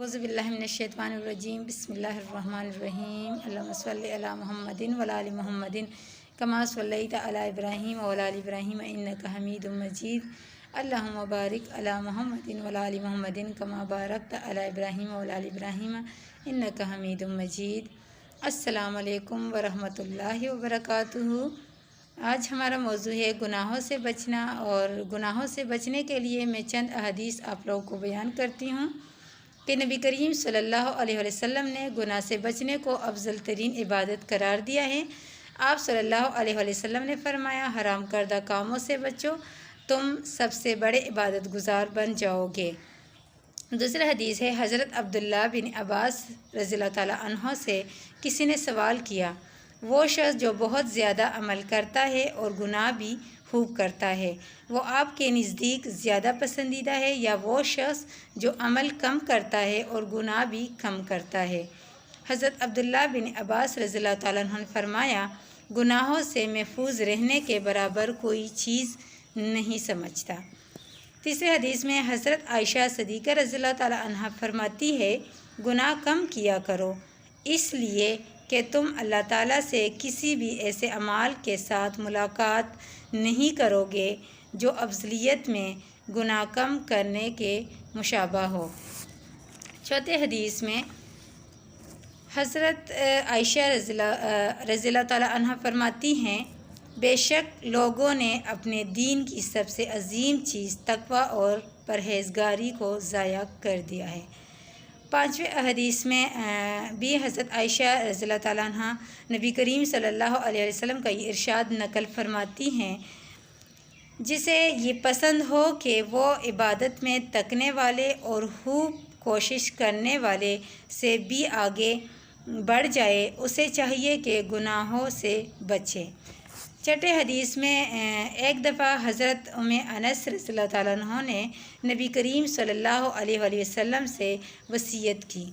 اعوذ باللہ من الشیطان الرجیم بسم اللہ الرحمن الرحیم اللہم صلی علی محمد وعلی آل محمد کما صلیت علی ابراہیم وعلی آل ابراہیم انک حمید مجید اللہم بارک علی محمد وعلی آل محمد کما بارکت علی ابراہیم وعلی آل ابراہیم انک حمید مجید۔ السلام علیکم ورحمۃ اللہ وبرکاتہ۔ آج ہمارا موضوع ہے گناہوں سے بچنا، اور گناہوں سے بچنے کے لیے میں چند احادیث آپ لوگوں کو بیان کرتی ہوں کہ نبی کریم صلی اللہ علیہ وسلم نے گناہ سے بچنے کو افضل ترین عبادت قرار دیا ہے۔ آپ صلی اللہ علیہ وسلم نے فرمایا، حرام کردہ کاموں سے بچو، تم سب سے بڑے عبادت گزار بن جاؤ گے۔ دوسرا حدیث ہے، حضرت عبداللہ بن عباس رضی اللہ تعالیٰ عنہ سے کسی نے سوال کیا، وہ شخص جو بہت زیادہ عمل کرتا ہے اور گناہ بھی خوب کرتا ہے، وہ آپ کے نزدیک زیادہ پسندیدہ ہے یا وہ شخص جو عمل کم کرتا ہے اور گناہ بھی کم کرتا ہے؟ حضرت عبداللہ بن عباس رضی اللہ تعالیٰ عنہ نے فرمایا، گناہوں سے محفوظ رہنے کے برابر کوئی چیز نہیں سمجھتا۔ تیسرے حدیث میں حضرت عائشہ صدیقہ رضی اللہ تعالیٰ عنہ فرماتی ہے، گناہ کم کیا کرو، اس لیے کہ تم اللہ تعالیٰ سے کسی بھی ایسے اعمال کے ساتھ ملاقات نہیں کرو گے جو افضلیت میں گناہ کم کرنے کے مشابہ ہو۔ چوتھے حدیث میں حضرت عائشہ رضی اللہ تعالیٰ عنہ فرماتی ہیں، بے شک لوگوں نے اپنے دین کی سب سے عظیم چیز تقویٰ اور پرہیزگاری کو ضائع کر دیا ہے۔ پانچویں حدیث میں بھی حضرت عائشہ رضی اللہ تعالیٰ عنہ نبی کریم صلی اللہ علیہ وسلم کا یہ ارشاد نقل فرماتی ہیں، جسے یہ پسند ہو کہ وہ عبادت میں تکنے والے اور خوب کوشش کرنے والے سے بھی آگے بڑھ جائے، اسے چاہیے کہ گناہوں سے بچے۔ چھٹے حدیث میں ایک دفعہ حضرت ام انس رضی اللہ تعالیٰ عنہ نے نبی کریم صلی اللہ علیہ وسلم سے وصیت کی،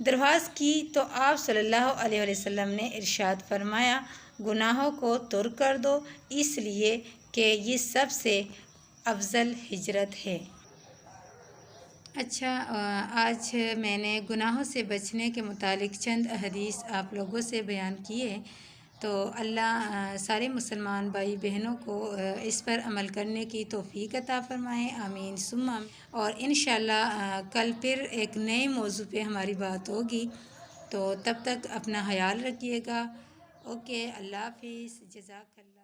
درخواست کی، تو آپ صلی اللہ علیہ وسلم نے ارشاد فرمایا، گناہوں کو ترک کر دو، اس لیے کہ یہ سب سے افضل ہجرت ہے۔ اچھا، آج میں نے گناہوں سے بچنے کے متعلق چند احادیث آپ لوگوں سے بیان کیے، تو اللہ سارے مسلمان بھائی بہنوں کو اس پر عمل کرنے کی توفیق عطا فرمائے، آمین ثم آمین۔ اور انشاءاللہ کل پھر ایک نئے موضوع پہ ہماری بات ہوگی، تو تب تک اپنا خیال رکھیے گا۔ اوکے، اللہ حافظ، جزاک اللہ۔